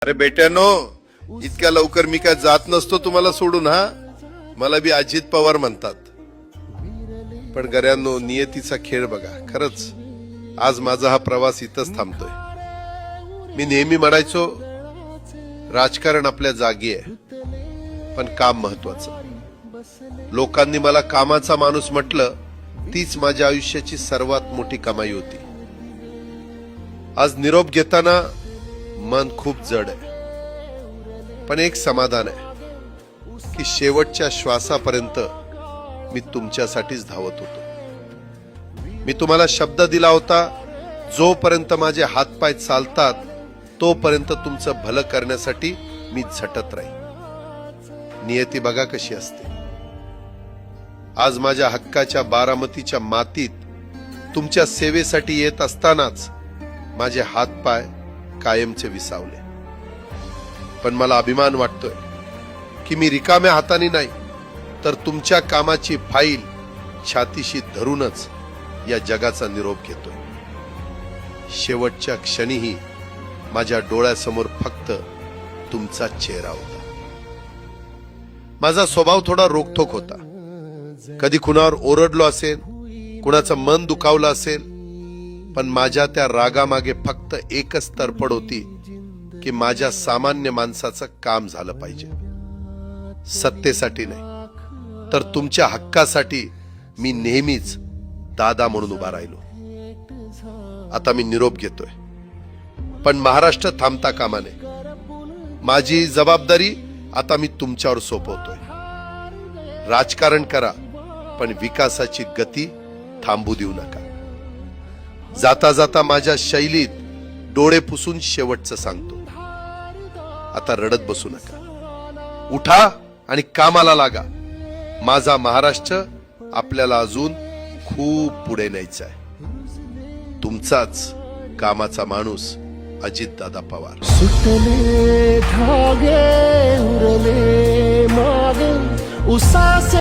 अरे बेट्यानो, इतक्या लवकर मी काय जात नसतो तुम्हाला सोडून. हा, मला बी अजित पवार म्हणतात. पण गऱ्यांनो, नियतीचा खेळ बघा. खरंच आज माझा हा प्रवास इथंच थांबतोय. मी नेहमी म्हणायचो राजकारण आपल्या जागी आहे, पण काम महत्वाचं. लोकांनी मला कामाचा माणूस म्हटलं, तीच माझ्या आयुष्याची सर्वात मोठी कमाई होती. आज निरोप घेताना मन खूप जड आहे, पण एक समाधान आहे की शेवटच्या श्वासापर्यंत मी तुमच्यासाठीच धावत होतो. मी तुम्हाला शब्द दिला होता, जोपर्यंत माझे हातपाय चालतात तोपर्यंत तुमचं भलं करण्यासाठी मी झटत राहील. नियती बघा कशी असते. आज माझ्या हक्काच्या बारामतीच्या मातीत तुमच्या सेवेसाठी येत असतानाच माझे हातपाय कायमचे विसावले. पण मला अभिमान वाटतोय की मी रिकाम्या हाताने नाही, तर तुमच्या कामाची फाईल छातीशी धरूनच या जगाचा निरोप घेतोय. शेवटच्या क्षणीही माझ्या डोळ्यासमोर फक्त तुमचा चेहरा होता. माझा स्वभाव थोडा रोखठोक होता. कधी कुणावर ओरडलो असेल, कुणाचं मन दुखावलं असेल, पण माझ्या त्या रागामागे फक्त एकच तडफड होती की माझ्या सामान्य माणसाचं काम झालं पाहिजे. सत्तेसाठी नाही, तर तुमच्या हक्कासाठी मी नेहमीच दादा म्हणून उभा राहिलो. आता मी निरोप घेतोय, पण महाराष्ट्र थांबता कामा नये. माझी जबाबदारी आता मी तुमच्यावर सोपवतोय. राजकारण करा, पण विकासाची गती थांबू देऊ नका. जाता जाता माझ्या शैलीत डोळे पुसून शेवटचं सांगतो, आता रडत बसू नका. उठा आणि कामाला लागा. माझा महाराष्ट्र आपल्याला अजून खूप पुढे न्यायचा आहे. तुमचाच कामाचा माणूस अजितदादा पवार. सुटले धागे उरले मागे उसासे